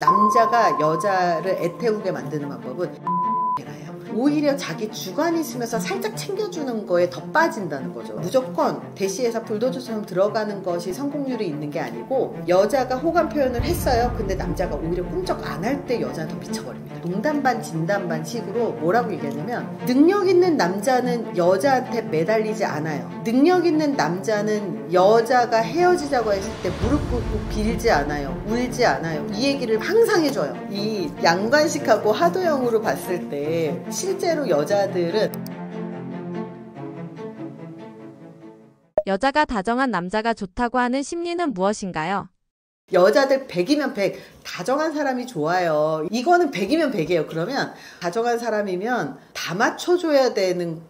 남자가 여자를 애태우게 만드는 방법은 오히려 자기 주관이 있으면서 살짝 챙겨주는 거에 더 빠진다는 거죠. 무조건 대시에서 불도저처럼 들어가는 것이 성공률이 있는 게 아니고, 여자가 호감 표현을 했어요. 근데 남자가 오히려 꿈쩍 안 할 때 여자는 더 미쳐버립니다. 농담 반 진담 반 식으로 뭐라고 얘기하냐면, 능력 있는 남자는 여자한테 매달리지 않아요. 능력 있는 남자는 여자가 헤어지자고 했을 때 무릎 꿇고 빌지 않아요. 울지 않아요. 이 얘기를 항상 해줘요. 이 양관식하고 하도영으로 봤을 때 실제로 여자들은 여자가 다정한 남자가 좋다고 하는 심리는 무엇인가요? 여자들 100이면 100 다정한 사람이 좋아요. 이거는 100이면 100이에요. 그러면 다정한 사람이면 다 맞춰줘야 되는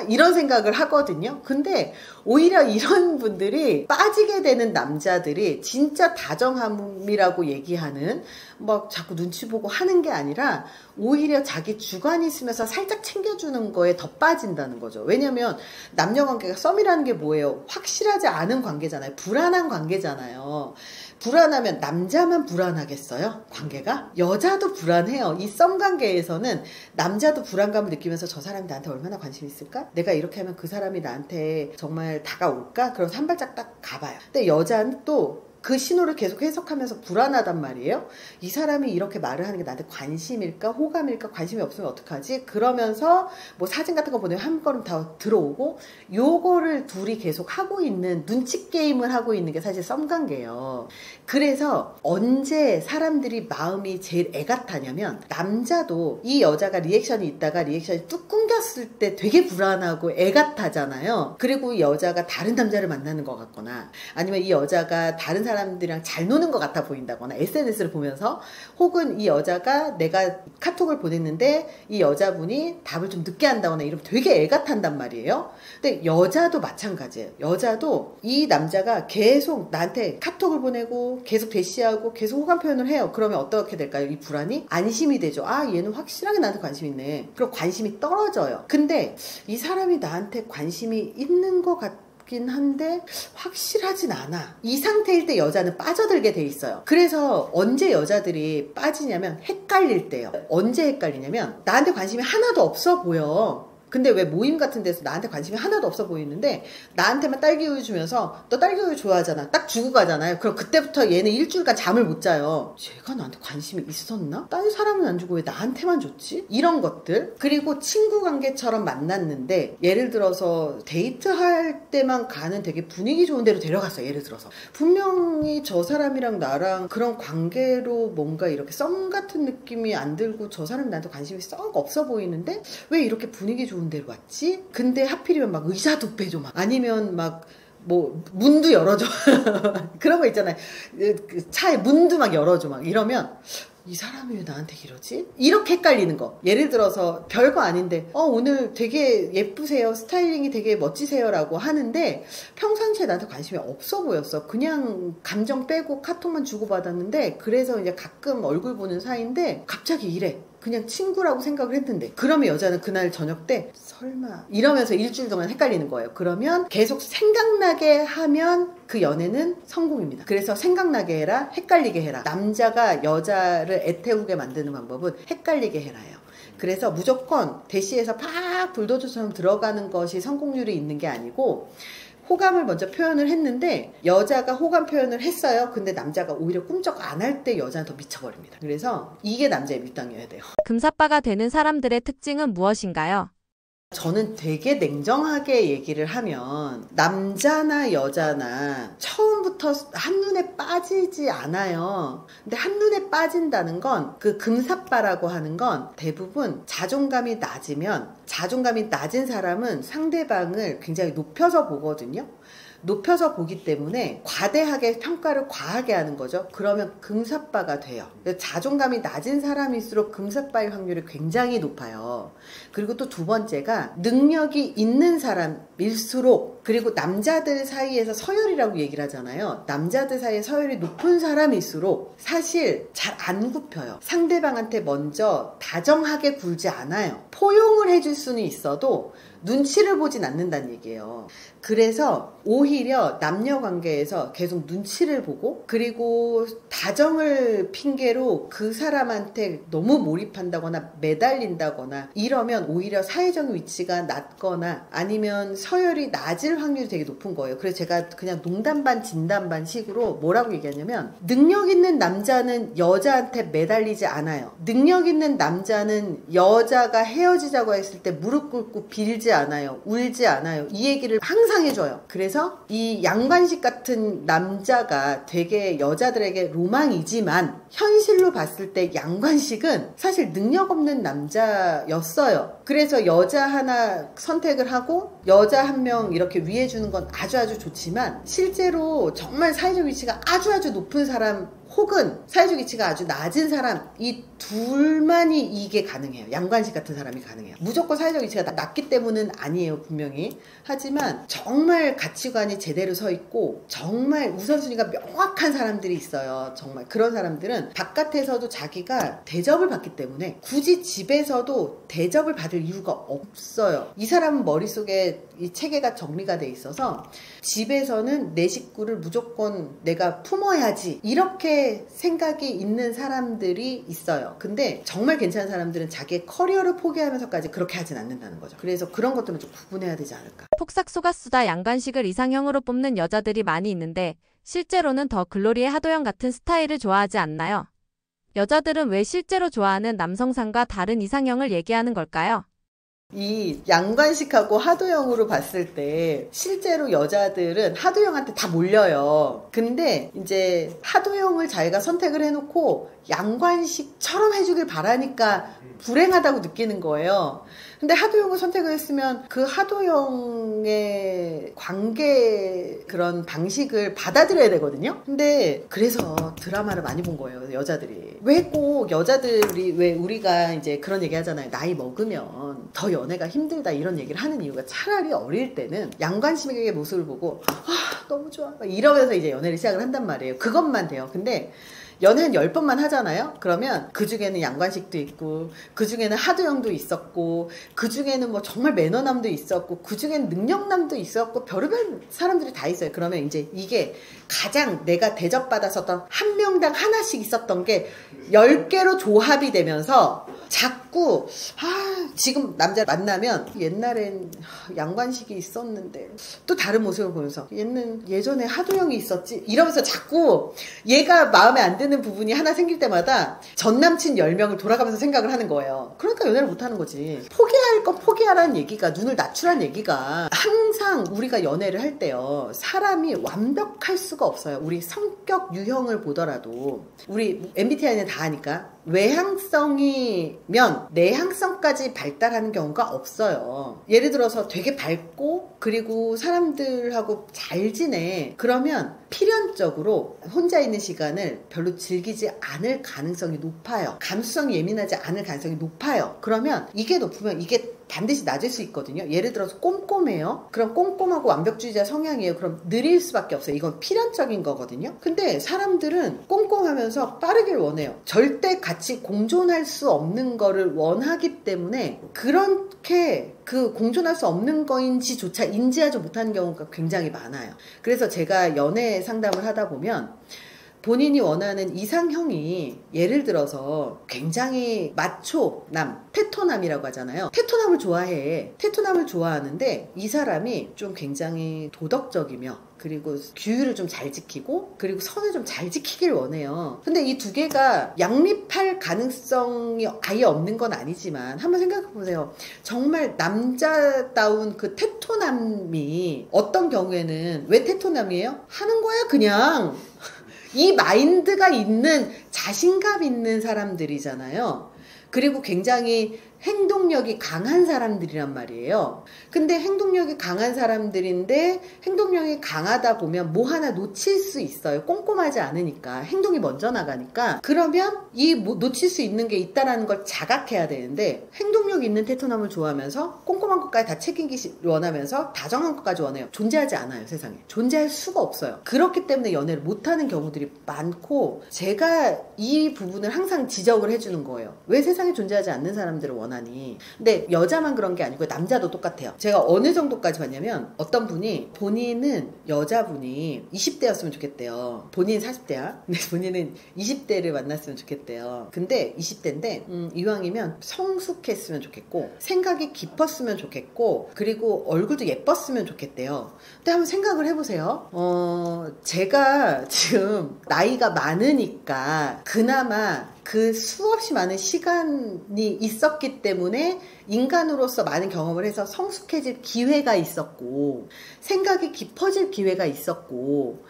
이런 생각을 하거든요. 근데 오히려 이런 분들이 빠지게 되는 남자들이 진짜 다정함이라고 얘기하는 막 자꾸 눈치 보고 하는 게 아니라 오히려 자기 주관이 있으면서 살짝 챙겨주는 거에 더 빠진다는 거죠. 왜냐면 남녀 관계가 썸이라는 게 뭐예요? 확실하지 않은 관계잖아요. 불안한 관계잖아요. 불안하면 남자만 불안하겠어요? 관계가? 여자도 불안해요. 이 썸 관계에서는 남자도 불안감을 느끼면서 저 사람이 나한테 얼마나 관심이 있을까? 내가 이렇게 하면 그 사람이 나한테 정말 다가올까? 그럼 한 발짝 딱 가봐요. 근데 여자는 또 그 신호를 계속 해석하면서 불안하단 말이에요. 이 사람이 이렇게 말을 하는 게 나한테 관심일까? 호감일까? 관심이 없으면 어떡하지? 그러면서 뭐 사진 같은 거 보내면 한 걸음 더 들어오고, 요거를 둘이 계속 하고 있는, 눈치 게임을 하고 있는 게 사실 썸관계예요. 그래서 언제 사람들이 마음이 제일 애가 타냐면, 남자도 이 여자가 리액션이 있다가 리액션이 뚝 끊겼을 때 되게 불안하고 애가 타잖아요. 그리고 이 여자가 다른 남자를 만나는 것 같거나, 아니면 이 여자가 다른 사람들이랑 잘 노는 것 같아 보인다거나, SNS를 보면서, 혹은 이 여자가 내가 카톡을 보냈는데 이 여자분이 답을 좀 늦게 한다거나 이러면 되게 애가 탄단 말이에요. 근데 여자도 마찬가지예요. 여자도 이 남자가 계속 나한테 카톡을 보내고 계속 대시하고 계속 호감 표현을 해요. 그러면 어떻게 될까요? 이 불안이 안심이 되죠. 아, 얘는 확실하게 나한테 관심이 있네. 그럼 관심이 떨어져요. 근데 이 사람이 나한테 관심이 있는 것 같긴 한데 확실하진 않아. 이 상태일 때 여자는 빠져들게 돼 있어요. 그래서 언제 여자들이 빠지냐면 헷갈릴 때요. 언제 헷갈리냐면, 나한테 관심이 하나도 없어 보여. 근데 왜 모임 같은 데서 나한테 관심이 하나도 없어 보이는데 나한테만 딸기우유 주면서 너 딸기우유 좋아하잖아. 딱 주고 가잖아요. 그럼 그때부터 얘는 일주일간 잠을 못 자요. 쟤가 나한테 관심이 있었나? 다른 사람은 안 주고 왜 나한테만 줬지? 이런 것들. 그리고 친구 관계처럼 만났는데, 예를 들어서 데이트할 때만 가는 되게 분위기 좋은 데로 데려갔어요. 예를 들어서 분명히 저 사람이랑 나랑 그런 관계로 뭔가 이렇게 썸 같은 느낌이 안 들고 저 사람이 나한테 관심이 썩 없어 보이는데 왜 이렇게 분위기 좋은 데로 왔지? 근데 하필이면 막 의자도 빼줘, 막 아니면 막 뭐 문도 열어줘 그런 거 있잖아요. 그 차에 문도 막 열어줘, 막 이러면 이 사람이 왜 나한테 이러지? 이렇게 헷갈리는 거. 예를 들어서 별거 아닌데 오늘 되게 예쁘세요, 스타일링이 되게 멋지세요 라고 하는데 평상시에 나한테 관심이 없어 보였어. 그냥 감정 빼고 카톡만 주고받았는데, 그래서 이제 가끔 얼굴 보는 사이인데 갑자기 이래. 그냥 친구라고 생각을 했는데. 그러면 여자는 그날 저녁 때 설마 이러면서 일주일 동안 헷갈리는 거예요. 그러면 계속 생각나게 하면 그 연애는 성공입니다. 그래서 생각나게 해라, 헷갈리게 해라. 남자가 여자를 애태우게 만드는 방법은 헷갈리게 해라예요. 그래서 무조건 대시에서 팍 불도저처럼 들어가는 것이 성공률이 있는 게 아니고, 호감을 먼저 표현을 했는데 여자가 호감 표현을 했어요. 근데 남자가 오히려 꿈쩍 안 할 때 여자는 더 미쳐버립니다. 그래서 이게 남자의 밀당이어야 돼요. 금사빠가 되는 사람들의 특징은 무엇인가요? 저는 되게 냉정하게 얘기를 하면, 남자나 여자나 처음부터 한눈에 빠지지 않아요. 근데 한눈에 빠진다는 건, 그 금사빠라고 하는 건 대부분 자존감이 낮으면, 자존감이 낮은 사람은 상대방을 굉장히 높여서 보거든요. 높여서 보기 때문에 과대하게 평가를 과하게 하는 거죠. 그러면 금사빠가 돼요. 자존감이 낮은 사람일수록 금사빠일 확률이 굉장히 높아요. 그리고 또 두 번째가, 능력이 있는 사람일수록 그리고 남자들 사이에서 서열이라고 얘기를 하잖아요. 남자들 사이에 서열이 높은 사람일수록 사실 잘 안 굽혀요. 상대방한테 먼저 다정하게 굴지 않아요. 포용을 해줄 수는 있어도 눈치를 보진 않는다는 얘기예요. 그래서 오히려 남녀 관계에서 계속 눈치를 보고, 그리고 다정을 핑계로 그 사람한테 너무 몰입한다거나 매달린다거나 이러면 오히려 사회적 위치가 낮거나 아니면 서열이 낮을 확률이 되게 높은 거예요. 그래서 제가 그냥 농담 반 진담 반 식으로 뭐라고 얘기하냐면, 능력 있는 남자는 여자한테 매달리지 않아요. 능력 있는 남자는 여자가 헤어지자고 했을 때 무릎 꿇고 빌지 않아요. 울지 않아요. 이 얘기를 항상 해줘요. 그래서 이 양관식 같은 남자가 되게 여자들에게 로망이지만 현실로 봤을 때 양관식은 사실 능력 없는 남자였어요. 그래서 여자 하나 선택을 하고 여자 한 명 이렇게 위해 주는 건 아주 좋지만, 실제로 정말 사회적 위치가 아주 높은 사람 혹은 사회적 위치가 아주 낮은 사람, 이 둘만이 이게 가능해요. 양관식 같은 사람이 가능해요. 무조건 사회적 위치가 낮기 때문은 아니에요, 분명히. 하지만 정말 가치관이 제대로 서 있고 정말 우선순위가 명확한 사람들이 있어요. 정말 그런 사람들은 바깥에서도 자기가 대접을 받기 때문에 굳이 집에서도 대접을 받을 이유가 없어요. 이 사람은 머릿속에 이 체계가 정리가 돼 있어서 집에서는 내 식구를 무조건 내가 품어야지, 이렇게 생각이 있는 사람들이 있어요. 근데 정말 괜찮은 사람들은 자기의 커리어를 포기하면서까지 그렇게 하진 않는다는 거죠. 그래서 그런 것들은 좀 구분해야 되지 않을까. 폭삭 속았수다 양관식을 이상형으로 뽑는 여자들이 많이 있는데 실제로는 더 글로리의 하도영 같은 스타일을 좋아하지 않나요? 여자들은 왜 실제로 좋아하는 남성상과 다른 이상형을 얘기하는 걸까요? 이 양관식하고 하도영으로 봤을 때 실제로 여자들은 하도영한테 다 몰려요. 근데 이제 하도영을 자기가 선택을 해놓고 양관식처럼 해주길 바라니까 불행하다고 느끼는 거예요. 근데 하도영을 선택을 했으면 그 하도영의 관계 그런 방식을 받아들여야 되거든요. 근데 그래서 드라마를 많이 본 거예요, 여자들이. 왜 꼭 여자들이, 왜 우리가 이제 그런 얘기 하잖아요. 나이 먹으면 더 연애가 힘들다 이런 얘기를 하는 이유가, 차라리 어릴 때는 양관식의 모습을 보고 너무 좋아 막 이러면서 이제 연애를 시작을 한단 말이에요. 그것만 돼요. 근데 연애 한 10번만 하잖아요? 그러면 그 중에는 양관식도 있고, 그 중에는 하도영도 있었고, 그 중에는 뭐 정말 매너남도 있었고, 그 중에는 능력남도 있었고, 별의별 사람들이 다 있어요. 그러면 이제 이게 가장 내가 대접받았었던 한 명당 하나씩 있었던 게 10개로 조합이 되면서 자꾸 지금 남자 만나면 옛날엔 양관식이 있었는데 또 다른 모습을 보면서 얘는 예전에 하도영이 있었지 이러면서 자꾸 얘가 마음에 안 드는 부분이 하나 생길 때마다 전 남친 10명을 돌아가면서 생각을 하는 거예요. 그러니까 연애를 못하는 거지. 포기할 건 포기하라는 얘기가, 눈을 낮추라는 얘기가, 항상 우리가 연애를 할 때요, 사람이 완벽할 수가 없어요. 우리 성격 유형을 보더라도, 우리 MBTI는 다 아니까 외향성이면 내향성까지 발달하는 경우가 없어요. 예를 들어서 되게 밝고 그리고 사람들하고 잘 지내. 그러면 필연적으로 혼자 있는 시간을 별로 즐기지 않을 가능성이 높아요. 감수성이 예민하지 않을 가능성이 높아요. 그러면 이게 높으면 이게 반드시 낮을 수 있거든요. 예를 들어서 꼼꼼해요. 그럼 꼼꼼하고 완벽주의자 성향이에요. 그럼 느릴 수밖에 없어요. 이건 필연적인 거거든요. 근데 사람들은 꼼꼼하면서 빠르길 원해요. 절대 같이 공존할 수 없는 거를 원하기 때문에 그렇게 그 공존할 수 없는 거인지조차 인지하지 못하는 경우가 굉장히 많아요. 그래서 제가 연애 상담을 하다 보면 본인이 원하는 이상형이 예를 들어서 굉장히 마초남, 테토남이라고 하잖아요. 테토남을 좋아해. 테토남을 좋아하는데 이 사람이 좀 굉장히 도덕적이며 그리고 규율을 좀 잘 지키고 그리고 선을 좀 잘 지키길 원해요. 근데 이 두 개가 양립할 가능성이 아예 없는 건 아니지만 한번 생각해 보세요. 정말 남자다운 그 테토남이 어떤 경우에는 왜 테토남이에요? 하는 거야 그냥. 이 마인드가 있는 자신감 있는 사람들이잖아요. 그리고 굉장히 행동력이 강한 사람들이란 말이에요. 근데 행동력이 강한 사람들인데 행동력이 강하다 보면 뭐 하나 놓칠 수 있어요. 꼼꼼하지 않으니까. 행동이 먼저 나가니까. 그러면 이 놓칠 수 있는 게 있다라는 걸 자각해야 되는데 행동력 있는 테토남을 좋아하면서 꼼꼼한 것까지 다 챙기기 원하면서 다정한 것까지 원해요. 존재하지 않아요, 세상에. 존재할 수가 없어요. 그렇기 때문에 연애를 못하는 경우들이 많고 제가 이 부분을 항상 지적을 해주는 거예요. 왜 세상에 존재하지 않는 사람들을 원하니? 근데 여자만 그런 게 아니고 남자도 똑같아요. 제가 어느 정도까지 봤냐면 어떤 분이 본인은 여자분이 20대였으면 좋겠대요. 본인 40대야. 근데 본인은 20대를 만났으면 좋겠대요. 근데 20대인데 이왕이면 성숙했으면 좋겠고 생각이 깊었으면 좋겠고 그리고 얼굴도 예뻤으면 좋겠대요. 근데 한번 생각을 해보세요. 제가 지금 나이가 많으니까 그나마 그 수없이 많은 시간이 있었기 때문에 인간으로서 많은 경험을 해서 성숙해질 기회가 있었고 생각이 깊어질 기회가 있었고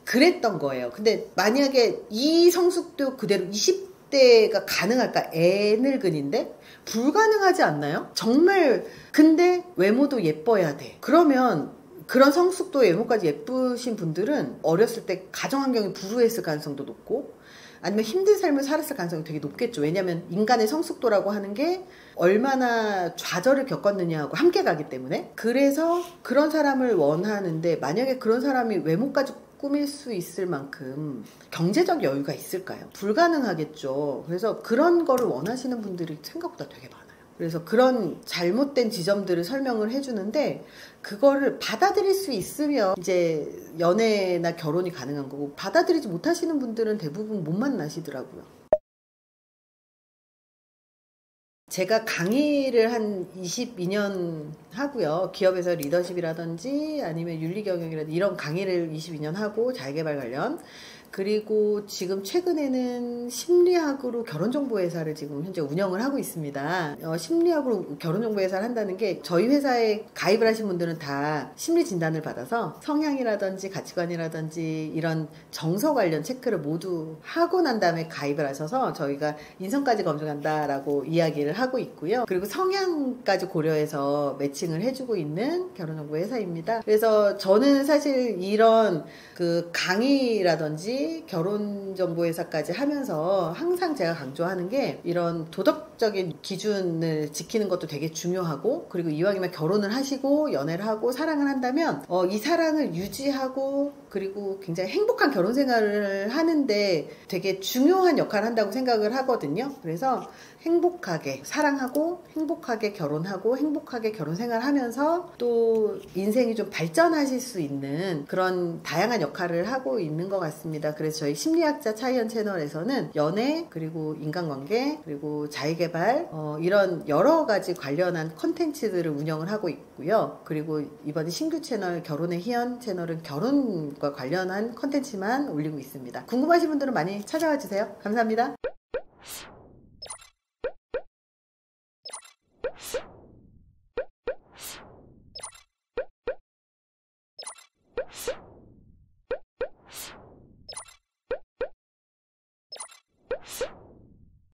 그랬던 거예요. 근데 만약에 이 성숙도 그대로 20대가 가능할까? 애늙은인데? 불가능하지 않나요? 정말. 근데 외모도 예뻐야 돼. 그러면 그런 성숙도 외모까지 예쁘신 분들은 어렸을 때 가정환경이 불우했을 가능성도 높고 아니면 힘든 삶을 살았을 가능성이 되게 높겠죠. 왜냐하면 인간의 성숙도라고 하는 게 얼마나 좌절을 겪었느냐하고 함께 가기 때문에. 그래서 그런 사람을 원하는데 만약에 그런 사람이 외모까지 꾸밀 수 있을 만큼 경제적 여유가 있을까요? 불가능하겠죠. 그래서 그런 거를 원하시는 분들이 생각보다 되게 많아요. 그래서 그런 잘못된 지점들을 설명을 해주는데 그거를 받아들일 수 있으면 이제 연애나 결혼이 가능한 거고 받아들이지 못하시는 분들은 대부분 못 만나시더라고요. 제가 강의를 한 22년 하고요. 기업에서 리더십이라든지 아니면 윤리경영이라든지 이런 강의를 22년 하고 자기계발 관련. 그리고 지금 최근에는 심리학으로 결혼정보회사를 지금 현재 운영을 하고 있습니다. 심리학으로 결혼정보회사를 한다는 게 저희 회사에 가입을 하신 분들은 다 심리진단을 받아서 성향이라든지 가치관이라든지 이런 정서 관련 체크를 모두 하고 난 다음에 가입을 하셔서 저희가 인성까지 검증한다라고 이야기를 하고 있고요. 그리고 성향까지 고려해서 매칭을 해주고 있는 결혼정보회사입니다. 그래서 저는 사실 이런 그 강의라든지 결혼정보회사까지 하면서 항상 제가 강조하는 게 이런 도덕적인 기준을 지키는 것도 되게 중요하고 그리고 이왕이면 결혼을 하시고 연애를 하고 사랑을 한다면 이 사랑을 유지하고 그리고 굉장히 행복한 결혼 생활을 하는데 되게 중요한 역할을 한다고 생각을 하거든요. 그래서 행복하게 사랑하고 행복하게 결혼하고 행복하게 결혼 생활하면서 또 인생이 좀 발전하실 수 있는 그런 다양한 역할을 하고 있는 것 같습니다. 그래서 저희 심리학자 차이언 채널에서는 연애 그리고 인간관계 그리고 자기계발 이런 여러 가지 관련한 콘텐츠들을 운영을 하고 있고요. 그리고 이번에 신규 채널 결혼의 희연 채널은 결혼과 관련한 콘텐츠만 올리고 있습니다. 궁금하신 분들은 많이 찾아와 주세요. 감사합니다.